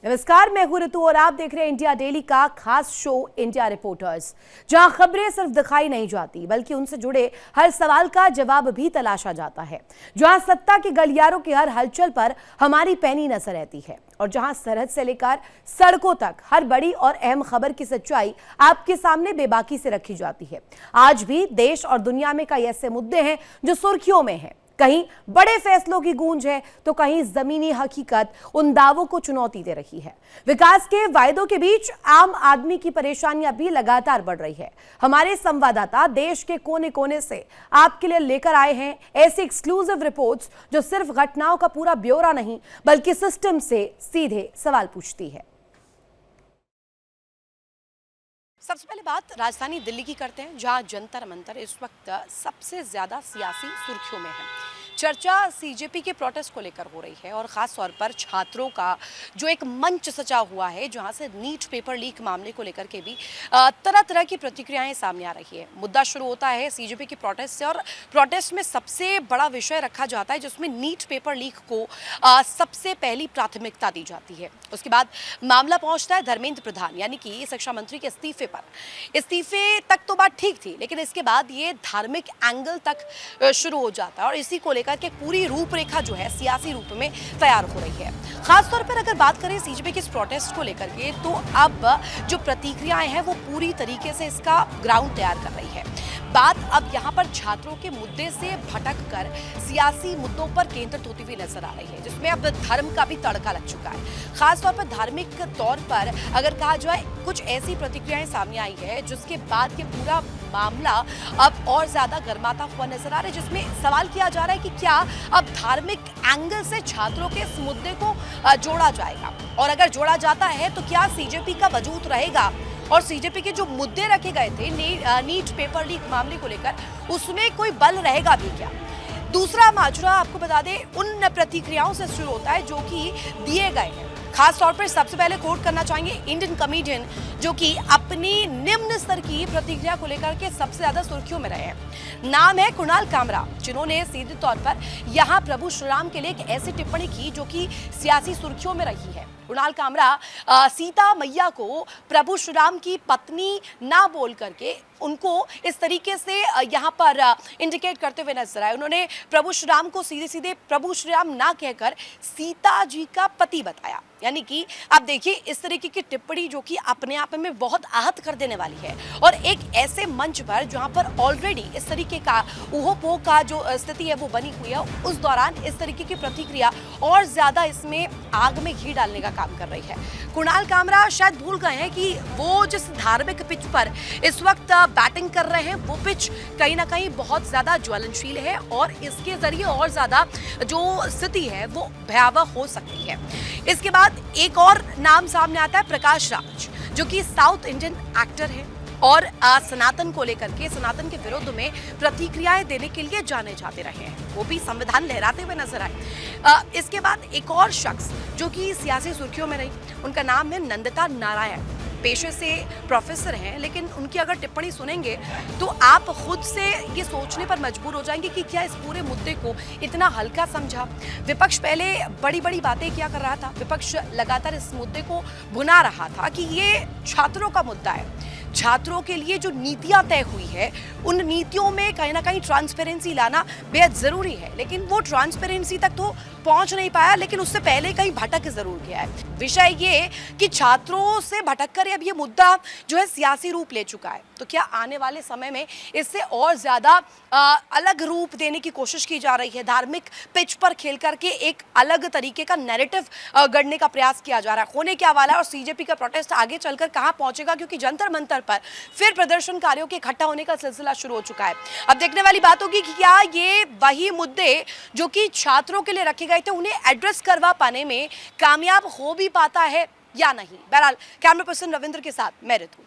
नमस्कार, मैं हूं ऋतु और आप देख रहे हैं इंडिया डेली का खास शो इंडिया रिपोर्टर्स, जहां खबरें सिर्फ दिखाई नहीं जाती बल्कि उनसे जुड़े हर सवाल का जवाब भी तलाशा जाता है। जहां सत्ता के गलियारों की हर हलचल पर हमारी पैनी नजर रहती है और जहां सरहद से लेकर सड़कों तक हर बड़ी और अहम खबर की सच्चाई आपके सामने बेबाकी से रखी जाती है। आज भी देश और दुनिया में कई ऐसे मुद्दे हैं जो सुर्खियों में हैं। कहीं बड़े फैसलों की गूंज है तो कहीं जमीनी हकीकत उन दावों को चुनौती दे रही है। विकास के वायदों के बीच आम आदमी की परेशानियां भी लगातार बढ़ रही है। हमारे संवाददाता देश के कोने कोने से आपके लिए लेकर आए हैं ऐसी एक्सक्लूसिव रिपोर्ट्स जो सिर्फ घटनाओं का पूरा ब्यौरा नहीं बल्कि सिस्टम से सीधे सवाल पूछती है। सबसे पहले बात राजधानी दिल्ली की करते हैं, जहां जंतर मंतर इस वक्त सबसे ज्यादा सियासी सुर्खियों में है। चर्चा सीजेपी के प्रोटेस्ट को लेकर हो रही है और खास तौर पर छात्रों का जो एक मंच सजा हुआ है, जहां से नीट पेपर लीक मामले को लेकर के भी तरह तरह की प्रतिक्रियाएं सामने आ रही है। मुद्दा शुरू होता है सीजेपी के प्रोटेस्ट से और प्रोटेस्ट में सबसे बड़ा विषय रखा जाता है जिसमें नीट पेपर लीक को सबसे पहली प्राथमिकता दी जाती है। उसके बाद मामला पहुंचता है धर्मेंद्र प्रधान यानी कि शिक्षा मंत्री के इस्तीफे पर। इस्तीफे तक तो बात ठीक थी, लेकिन इसके बाद ये धार्मिक एंगल तक शुरू हो जाता है और इसी को लेकर के पूरी रूपरेखा जो है सियासी रूप में तैयार हो रही है। खासतौर पर अगर बात करें सीजेपी के इस प्रोटेस्ट को लेकर के, तो अब जो प्रतिक्रियाएं हैं वो पूरी तरीके से इसका ग्राउंड तैयार कर रही है। बात अब यहाँ पर छात्रों के मुद्दे से भटक कर सियासी मुद्दों पर केंद्रित होती हुई नजर आ रही है, जिसमें अब धर्म का भी तड़का लग चुका है। खासतौर पर धार्मिक तौर पर अगर कहा जाए, कुछ ऐसी प्रतिक्रियाएं सामने आई है जिसके बाद ये पूरा मामला अब और ज्यादा गर्माता हुआ नजर आ रहा है, जिसमें सवाल किया जा रहा है कि क्या अब धार्मिक एंगल से छात्रों के इस मुद्दे को जोड़ा जाएगा, और अगर जोड़ा जाता है तो क्या सीजेपी का वजूद रहेगा और सीजेपी के जो मुद्दे रखे गए थे नीट पेपर लीक मामले को लेकर, उसमें कोई बल रहेगा भी क्या। दूसरा माजरा आपको बता दें उन प्रतिक्रियाओं से शुरू होता है जो कि दिए गए हैं। खास तौर पर सबसे पहले कोट करना चाहेंगे इंडियन कॉमेडियन, जो कि अपनी निम्न स्तर की प्रतिक्रिया को लेकर के सबसे ज्यादा सुर्खियों में रहे हैं। नाम है कुणाल कामरा, जिन्होंने सीधे तौर पर यहाँ प्रभु श्री राम के लिए एक ऐसी टिप्पणी की जो कि सियासी सुर्खियों में रही है। कुणाल कामरा सीता मैया को प्रभु श्री राम की पत्नी ना बोल करके उनको इस तरीके से यहाँ पर इंडिकेट करते हुए नजर आए। उन्होंने प्रभु श्री राम को सीधे सीधे प्रभु श्री राम ना कहकर सीता जी का पति बताया। यानी कि आप देखिए इस तरीके की टिप्पणी जो कि अपने आप में बहुत आहत कर देने वाली है, और एक ऐसे मंच पर जहाँ पर ऑलरेडी इस तरीके का ऊहो-पोह का जो स्थिति है वो बनी हुई है, उस दौरान इस तरीके की प्रतिक्रिया और ज्यादा इसमें आग में घी डालने का काम कर रही है। कुणाल कामरा शायद भूल गए हैं कि वो जिस धार्मिक पिच पर इस वक्त बैटिंग कर रहे हैं वो पिच कहीं ना कहीं बहुत ज्यादा ज्वलनशील है और इसके जरिए और ज्यादा जो स्थिति है वो भयावह हो सकती है। इसके बाद एक और नाम सामने आता है प्रकाश राज, जो कि साउथ इंडियन एक्टर है और सनातन को लेकर के, सनातन के विरुद्ध में प्रतिक्रियाएं देने के लिए जाने जाते रहे हैं। वो भी संविधान लहराते हुए नजर आए। इसके बाद एक और शख्स जो कि सियासी सुर्खियों में रही, उनका नाम है नंदिता नारायण। पेशे से प्रोफेसर हैं, लेकिन उनकी अगर टिप्पणी सुनेंगे तो आप खुद से ये सोचने पर मजबूर हो जाएंगे कि क्या इस पूरे मुद्दे को इतना हल्का समझा। विपक्ष पहले बड़ी बड़ी बातें किया कर रहा था, विपक्ष लगातार इस मुद्दे को भुना रहा था कि ये छात्रों का मुद्दा है, छात्रों के लिए जो नीतियां तय हुई है उन नीतियों में कहीं ना कहीं ट्रांसपेरेंसी लाना बेहद जरूरी है, लेकिन वो ट्रांसपेरेंसी तक तो पहुंच नहीं पाया, लेकिन उससे पहले कहीं भटक जरूर गया है। विषय ये कि छात्रों से भटककर अब ये मुद्दा जो है सियासी रूप ले चुका है, तो क्या आने वाले समय में इससे और ज्यादा अलग रूप देने की कोशिश की जा रही है, धार्मिक पिच पर खेल करके एक अलग तरीके का नैरेटिव गढ़ने का प्रयास किया जा रहा है। होने क्या वाला है और सीजेपी का प्रोटेस्ट आगे चलकर कहां पहुंचेगा, क्योंकि जंतर मंतर पर फिर प्रदर्शनकारियों के इकट्ठा होने का सिलसिला शुरू हो चुका है। अब देखने वाली बात होगी कि क्या ये वही मुद्दे जो कि छात्रों के लिए रखे गए थे उन्हें एड्रेस करवा पाने में कामयाब हो भी पाता है या नहीं। बहरहाल कैमरा पर्सन रविंद्र के साथ मैं ऋतु।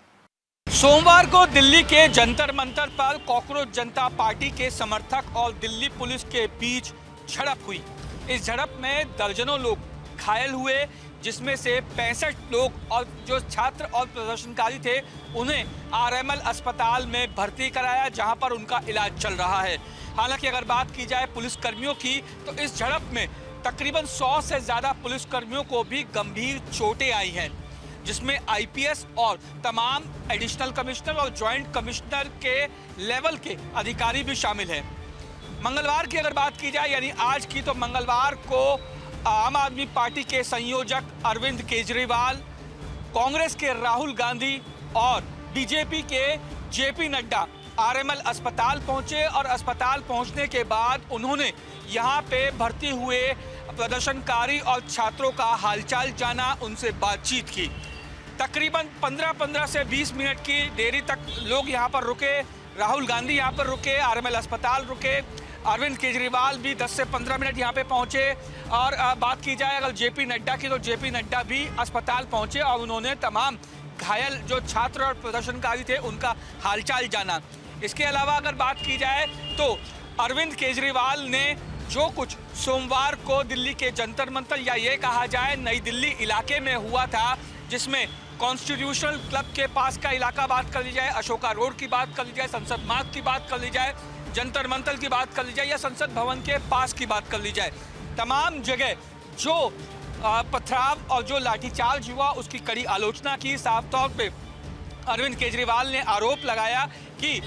सोमवार को दिल्ली के जंतर मंतर पर कॉकरोच जनता पार्टी के समर्थक और दिल्ली पुलिस के बीच झड़प हुई। इस झड़प में दर्जनों लोग घायल हुए, जिसमें से 65 लोग और जो छात्र और प्रदर्शनकारी थे उन्हें आरएमएल अस्पताल में भर्ती कराया, जहां पर उनका इलाज चल रहा है। हालांकि अगर बात की जाए पुलिस कर्मियों की, तो इस झड़प में तकरीबन 100 से ज्यादा पुलिसकर्मियों को भी गंभीर चोटें आई हैं, जिसमें आईपीएस और तमाम एडिशनल कमिश्नर और जॉइंट कमिश्नर के लेवल के अधिकारी भी शामिल हैं। मंगलवार की अगर बात की जाए, यानी आज की, तो मंगलवार को आम आदमी पार्टी के संयोजक अरविंद केजरीवाल, कांग्रेस के राहुल गांधी और बीजेपी के जेपी नड्डा आरएमएल अस्पताल पहुंचे और अस्पताल पहुंचने के बाद उन्होंने यहां पे भर्ती हुए प्रदर्शनकारी और छात्रों का हालचाल जाना, उनसे बातचीत की। तकरीबन 15 से 20 मिनट की देरी तक लोग यहां पर रुके। राहुल गांधी यहां पर रुके, आरएमएल अस्पताल रुके, अरविंद केजरीवाल भी 10 से 15 मिनट यहां पे पहुंचे। और बात की जाए अगर जेपी नड्डा की, तो जेपी नड्डा भी अस्पताल पहुंचे और उन्होंने तमाम घायल जो छात्र और प्रदर्शनकारी थे उनका हालचाल जाना। इसके अलावा अगर बात की जाए तो अरविंद केजरीवाल ने जो कुछ सोमवार को दिल्ली के जंतर मंतर, या ये कहा जाए नई दिल्ली इलाके में हुआ था, जिसमें कॉन्स्टिट्यूशनल क्लब के पास का इलाका बात कर ली जाए, अशोका रोड की बात कर ली जाए, संसद मार्ग की बात कर ली जाए, जंतर मंतर की बात कर ली जाए, या संसद भवन के पास की बात कर ली जाए, तमाम जगह जो पथराव और जो लाठीचार्ज हुआ उसकी कड़ी आलोचना की। साफ तौर पे अरविंद केजरीवाल ने आरोप लगाया कि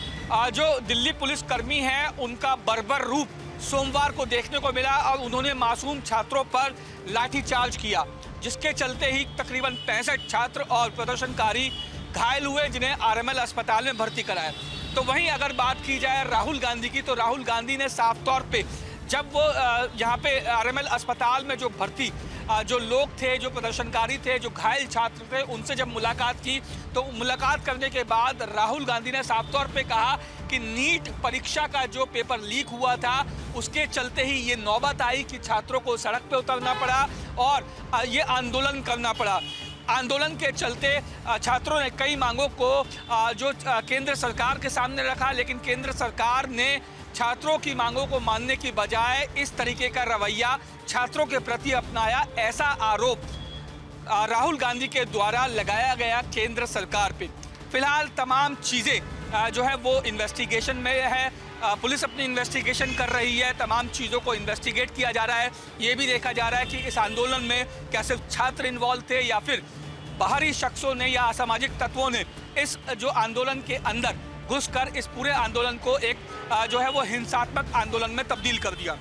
जो दिल्ली पुलिस कर्मी हैं उनका बर्बर रूप सोमवार को देखने को मिला और उन्होंने मासूम छात्रों पर लाठीचार्ज किया, जिसके चलते ही तकरीबन 65 छात्र और प्रदर्शनकारी घायल हुए, जिन्हें आरएमएल अस्पताल में भर्ती कराया। तो वहीं अगर बात की जाए राहुल गांधी की, तो राहुल गांधी ने साफ तौर पे जब वो यहाँ पे आरएमएल अस्पताल में जो भर्ती जो लोग थे, जो प्रदर्शनकारी थे, जो घायल छात्र थे, उनसे जब मुलाकात की, तो मुलाकात करने के बाद राहुल गांधी ने साफ तौर पे कहा कि नीट परीक्षा का जो पेपर लीक हुआ था उसके चलते ही ये नौबत आई कि छात्रों को सड़क पे उतरना पड़ा और ये आंदोलन करना पड़ा। आंदोलन के चलते छात्रों ने कई मांगों को जो केंद्र सरकार के सामने रखा, लेकिन केंद्र सरकार ने छात्रों की मांगों को मानने की बजाय इस तरीके का रवैया छात्रों के प्रति अपनाया। ऐसा आरोप राहुल गांधी के द्वारा लगाया गया केंद्र सरकार पे। फिलहाल तमाम चीज़ें जो है वो इन्वेस्टिगेशन में है, पुलिस अपनी इन्वेस्टिगेशन कर रही है, तमाम चीज़ों को इन्वेस्टिगेट किया जा रहा है। ये भी देखा जा रहा है कि इस आंदोलन में क्या सिर्फ छात्र इन्वॉल्व थे या फिर बाहरी शख्सों ने या असामाजिक तत्वों ने इस जो आंदोलन के अंदर घुसकर इस पूरे आंदोलन को एक जो है वो हिंसात्मक आंदोलन में तब्दील कर दिया।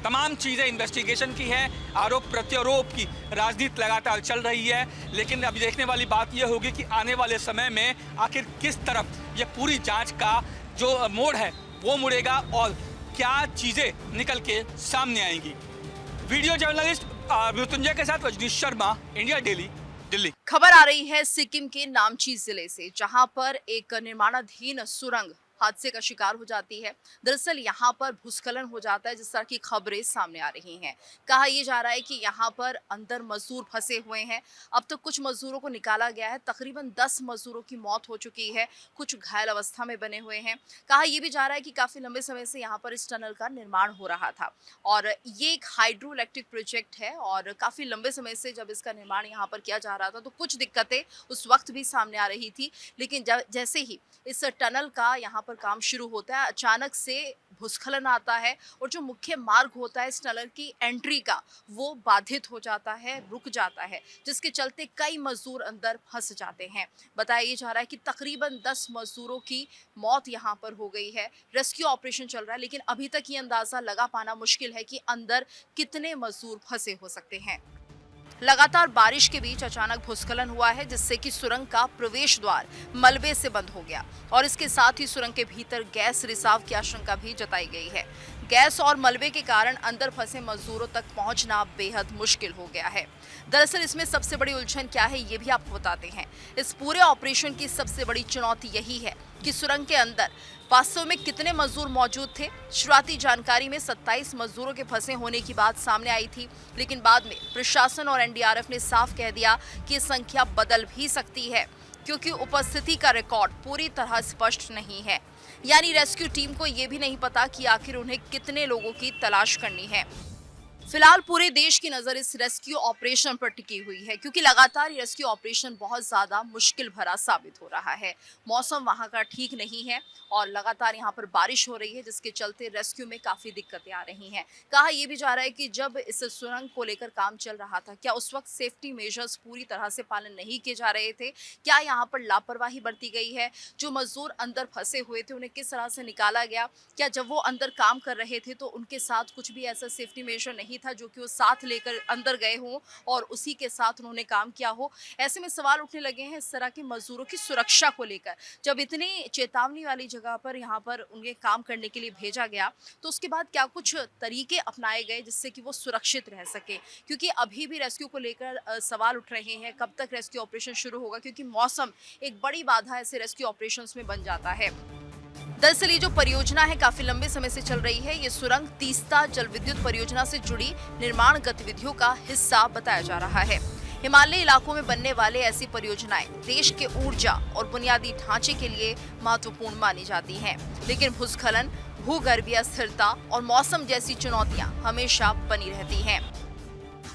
तमाम चीज़ें इन्वेस्टिगेशन की है, आरोप प्रत्यारोप की राजनीति लगातार चल रही है, लेकिन अभी देखने वाली बात यह होगी कि आने वाले समय में आखिर किस तरफ ये पूरी जांच का जो मोड़ है वो मुड़ेगा और क्या चीज़ें निकल के सामने आएंगी। वीडियो जर्नलिस्ट मृत्युंजय के साथ रजनीश शर्मा, इंडिया डेली, दिल्ली। खबर आ रही है सिक्किम के नामची जिले से, जहां पर एक निर्माणाधीन सुरंग हादसे का शिकार हो जाती है। दरअसल यहाँ पर भूस्खलन हो जाता है, जिस तरह की खबरें सामने आ रही हैं। कहा यह जा रहा है कि यहाँ पर अंदर मजदूर फंसे हुए हैं। अब तक कुछ मजदूरों को निकाला गया है, तकरीबन 10 मजदूरों की मौत हो चुकी है, कुछ घायल अवस्था में बने हुए हैं। कहा यह भी जा रहा है कि काफी लंबे समय से यहाँ पर इस टनल का निर्माण हो रहा था और ये एक हाइड्रो इलेक्ट्रिक प्रोजेक्ट है और काफी लंबे समय से जब इसका निर्माण यहाँ पर किया जा रहा था तो कुछ दिक्कतें उस वक्त भी सामने आ रही थी, लेकिन जैसे ही इस टनल का यहाँ पर काम शुरू होता है, अचानक से भूस्खलन आता है और जो मुख्य मार्ग होता है इस टनल की एंट्री का, वो बाधित हो जाता है, रुक जाता है, जिसके चलते कई मजदूर अंदर फंस जाते हैं। बताया जा रहा है कि तकरीबन 10 मजदूरों की मौत यहाँ पर हो गई है। रेस्क्यू ऑपरेशन चल रहा है, लेकिन अभी तक ये अंदाजा लगा पाना मुश्किल है कि अंदर कितने मजदूर फंसे हो सकते हैं। लगातार बारिश के बीच अचानक भूस्खलन हुआ है, जिससे कि सुरंग का प्रवेश द्वार मलबे से बंद हो गया और इसके साथ ही सुरंग के भीतर गैस रिसाव की आशंका भी जताई गई है। गैस और मलबे के कारण अंदर फंसे मजदूरों तक पहुंचना बेहद मुश्किल हो गया है। दरअसल इसमें सबसे बड़ी उलझन क्या है ये भी आपको बताते हैं। इस पूरे ऑपरेशन की सबसे बड़ी चुनौती यही है कि सुरंग के अंदर वास्तव में कितने मजदूर मौजूद थे। शुरुआती जानकारी में 27 मजदूरों के फंसे होने की बात सामने आई थी, लेकिन बाद में प्रशासन और एनडीआरएफ ने साफ कह दिया कि ये संख्या बदल भी सकती है, क्योंकि उपस्थिति का रिकॉर्ड पूरी तरह स्पष्ट नहीं है। यानी रेस्क्यू टीम को ये भी नहीं पता कि आखिर उन्हें कितने लोगों की तलाश करनी है। फिलहाल पूरे देश की नज़र इस रेस्क्यू ऑपरेशन पर टिकी हुई है क्योंकि लगातार ये रेस्क्यू ऑपरेशन बहुत ज़्यादा मुश्किल भरा साबित हो रहा है। मौसम वहाँ का ठीक नहीं है और लगातार यहाँ पर बारिश हो रही है जिसके चलते रेस्क्यू में काफ़ी दिक्कतें आ रही हैं। कहा यह भी जा रहा है कि जब इस सुरंग को लेकर काम चल रहा था, क्या उस वक्त सेफ्टी मेजर्स पूरी तरह से पालन नहीं किए जा रहे थे? क्या यहाँ पर लापरवाही बरती गई है? जो मजदूर अंदर फंसे हुए थे उन्हें किस तरह से निकाला गया? क्या जब वो अंदर काम कर रहे थे तो उनके साथ कुछ भी ऐसा सेफ्टी मेजर नहीं था जो कि वो साथ लेकर अंदर गए हों और उसी के साथ उन्होंने काम किया हो? ऐसे में सवाल उठने लगे हैं इस तरह के मजदूरों की सुरक्षा को लेकर। जब इतनी चेतावनी वाली जगह पर यहाँ पर उन्हें काम करने के लिए भेजा गया तो उसके बाद क्या कुछ तरीके अपनाए गए जिससे कि वो सुरक्षित रह सके? क्योंकि अभी भी रेस्क्यू को लेकर सवाल उठ रहे हैं, कब तक रेस्क्यू ऑपरेशन शुरू होगा, क्योंकि मौसम एक बड़ी बाधा ऐसे रेस्क्यू ऑपरेशंस में बन जाता है। दरअसल ये जो परियोजना है काफी लंबे समय से चल रही है। ये सुरंग तीस्ता जल विद्युत परियोजना से जुड़ी निर्माण गतिविधियों का हिस्सा बताया जा रहा है। हिमालयी इलाकों में बनने वाले ऐसी परियोजनाएं देश के ऊर्जा और बुनियादी ढांचे के लिए महत्वपूर्ण मानी जाती हैं। लेकिन भूस्खलन, भूगर्भीय अस्थिरता और मौसम जैसी चुनौतियां हमेशा बनी रहती हैं।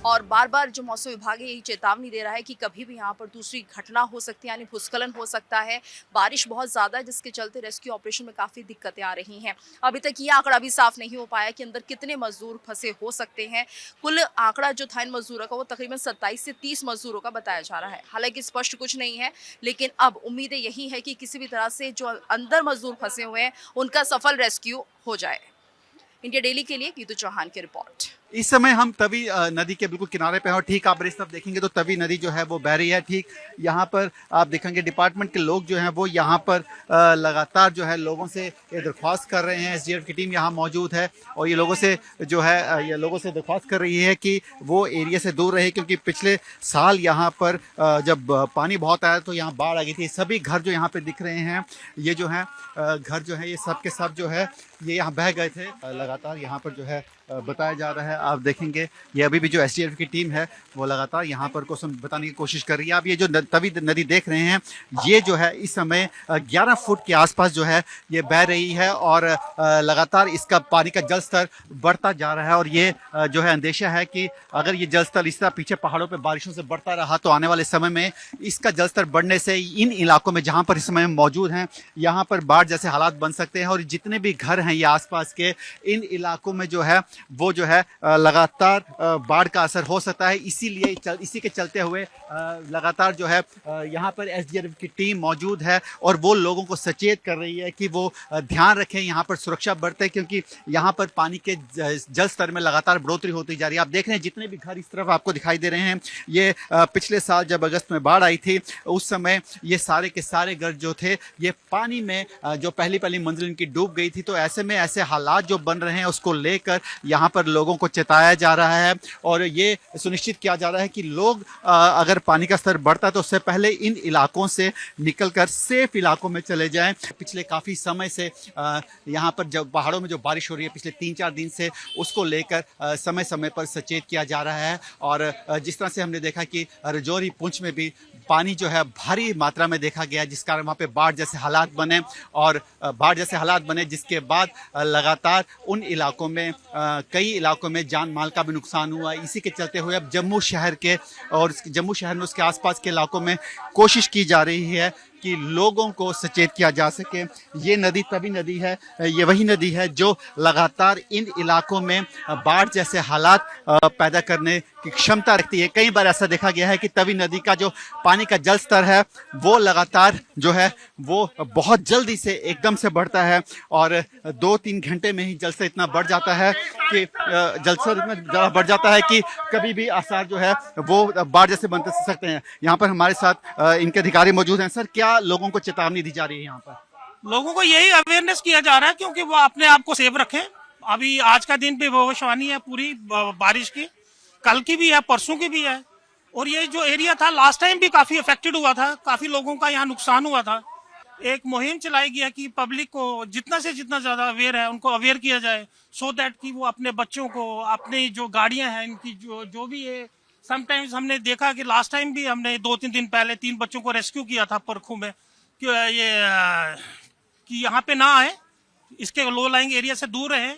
और बार बार जो मौसम विभाग है यही चेतावनी दे रहा है कि कभी भी यहाँ पर दूसरी घटना हो सकती है, यानी भूस्खलन हो सकता है। बारिश बहुत ज़्यादा है जिसके चलते रेस्क्यू ऑपरेशन में काफ़ी दिक्कतें आ रही हैं। अभी तक ये आंकड़ा भी साफ नहीं हो पाया कि अंदर कितने मजदूर फंसे हो सकते हैं। कुल आंकड़ा जो था इन मजदूरों का वो तकरीबन 27 से 30 मजदूरों का बताया जा रहा है। हालांकि स्पष्ट कुछ नहीं है, लेकिन अब उम्मीदें यही है कि किसी भी तरह से जो अंदर मजदूर फंसे हुए हैं उनका सफल रेस्क्यू हो जाए। इंडिया डेली के लिए गीतू चौहान की रिपोर्ट। इस समय हम तवी नदी के बिल्कुल किनारे पे हैं और ठीक आप इस तरफ देखेंगे तो तवी नदी जो है वो बह रही है। ठीक यहाँ पर आप देखेंगे डिपार्टमेंट के लोग जो हैं वो यहाँ पर लगातार जो है लोगों से ये दरख्वास्त कर रहे हैं। एसडीआरएफ की टीम यहाँ मौजूद है और ये लोगों से जो है ये लोगों से दरख्वास्त कर रही है कि वो एरिया से दूर रहे, क्योंकि पिछले साल यहाँ पर जब पानी बहुत आया तो यहाँ बाढ़ आ गई थी। सभी घर जो यहाँ पे दिख रहे हैं ये जो है घर जो है ये सब के सब जो है ये यहाँ बह गए थे। लगातार यहाँ पर जो है बताया जा रहा है, आप देखेंगे ये अभी भी जो एसडीआरएफ की टीम है वो लगातार यहाँ पर को बताने की कोशिश कर रही है। आप ये जो तवी नदी देख रहे हैं ये जो है इस समय 11 फुट के आसपास जो है ये बह रही है और लगातार इसका पानी का जल स्तर बढ़ता जा रहा है। और ये जो है अंदेशा है कि अगर ये जल स्तर इस तरह पीछे पहाड़ों पर बारिशों से बढ़ता रहा तो आने वाले समय में इसका जल स्तर बढ़ने से इन इलाकों में जहाँ पर इस समय मौजूद हैं यहाँ पर बाढ़ जैसे हालात बन सकते हैं। और जितने भी घर हैं ये आसपास के इन इलाकों में जो है वो जो है लगातार बाढ़ का असर हो सकता है। इसीलिए इसी के चलते हुए लगातार जो है यहाँ पर एसडीआरएफ की टीम मौजूद है और वो लोगों को सचेत कर रही है कि वो ध्यान रखें, यहाँ पर सुरक्षा बरतें, क्योंकि यहाँ पर पानी के जल स्तर में लगातार बढ़ोतरी होती जा रही है। आप देख रहे हैं जितने भी घर इस तरफ आपको दिखाई दे रहे हैं ये पिछले साल जब अगस्त में बाढ़ आई थी उस समय ये सारे के सारे घर जो थे ये पानी में जो पहली मंजिल इनकी डूब गई थी। तो ऐसे में ऐसे हालात जो बन रहे हैं उसको लेकर यहाँ पर लोगों को चेताया जा रहा है और ये सुनिश्चित किया जा रहा है कि लोग अगर पानी का स्तर बढ़ता है तो उससे पहले इन इलाकों से निकलकर सेफ इलाकों में चले जाएं। पिछले काफ़ी समय से यहाँ पर जब पहाड़ों में जो बारिश हो रही है पिछले 3-4 दिन से उसको लेकर समय समय पर सचेत किया जा रहा है। और जिस तरह से हमने देखा कि राजौरी पुंछ में भी पानी जो है भारी मात्रा में देखा गया जिस कारण वहाँ पे बाढ़ जैसे हालात बने और बाढ़ जैसे हालात बने जिसके बाद लगातार उन इलाकों में कई इलाकों में जान माल का भी नुकसान हुआ। इसी के चलते हुए अब जम्मू शहर के और जम्मू शहर में उसके आसपास के इलाकों में कोशिश की जा रही है कि लोगों को सचेत किया जा सके। ये नदी तवी नदी है, ये वही नदी है जो लगातार इन इलाकों में बाढ़ जैसे हालात पैदा करने की क्षमता रखती है। कई बार ऐसा देखा गया है कि तवी नदी का जो पानी का जल स्तर है वो लगातार जो है वो बहुत जल्दी से एकदम से बढ़ता है और 2-3 घंटे में ही जल स्तर इतना बढ़ जाता है कि जल स्तर इतना ज़्यादा बढ़ जाता है कि कभी भी आसार जो है वो बाढ़ जैसे बन सकते हैं। यहाँ पर हमारे साथ इनके अधिकारी मौजूद हैं। सर, क्या लोगों को चेतावनी दी जा रही है यहाँ पर? लोगों को यही अवेयरनेस किया जा रहा है क्योंकि वो अपने आप को सेफ रखें। अभी आज का दिन भी भविष्यवाणी है पूरी बारिश की, कल की भी है, परसों की भी है। और ये जो एरिया था लास्ट टाइम भी काफी अफेक्टेड हुआ था, काफी लोगों का यहाँ नुकसान हुआ था। एक मुहिम चलाई गई है कि पब्लिक को जितना से जितना ज्यादा अवेयर है उनको अवेयर किया जाए, सो दैट कि वो अपने बच्चों को, अपनी जो गाड़ियां हैं इनकी जो भी है। समटाइम्स हमने देखा कि लास्ट टाइम भी हमने 2-3 दिन पहले 3 बच्चों को रेस्क्यू किया था परखू में कि यहाँ पे ना आए, इसके लो लाइंग एरिया से दूर रहें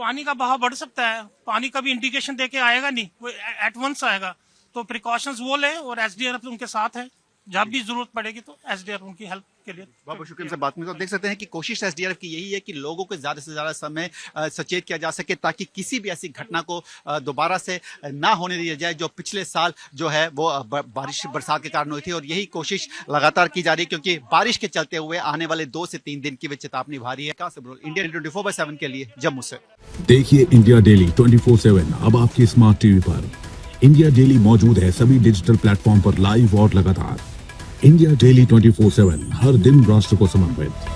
पानी का बहाव बढ़ सकता है, पानी कभी इंडिकेशन देके आएगा नहीं, वो एट वंस आएगा, तो प्रिकॉशंस वो लें और एसडीआरएफ उनके साथ है, जब भी जरूरत पड़ेगी तो एसडीआरएफ उनकी हेल्प के लिए। बहुत शुक्रिया से बात में तो देख सकते हैं कि कोशिश एसडीआरएफ की यही है कि लोगों को ज्यादा से ज्यादा समय सचेत किया जा सके ताकि किसी भी ऐसी घटना को दोबारा से ना होने दिया जाए जो पिछले साल जो है वो बरसात के कारण हुई थी, और यही कोशिश लगातार की जा रही है क्योंकि बारिश के चलते हुए आने वाले 2 से 3 दिन की भी चेतावनी भारी है। कहां से बोल इंडिया 24/7 के लिए जम्मू से। देखिए इंडिया डेली 24/7 अब आपकी स्मार्ट टीवी पर। इंडिया डेली मौजूद है सभी डिजिटल प्लेटफॉर्म पर लाइव और लगातार। इंडिया डेली 24/7 हर दिन राष्ट्र को समर्पित।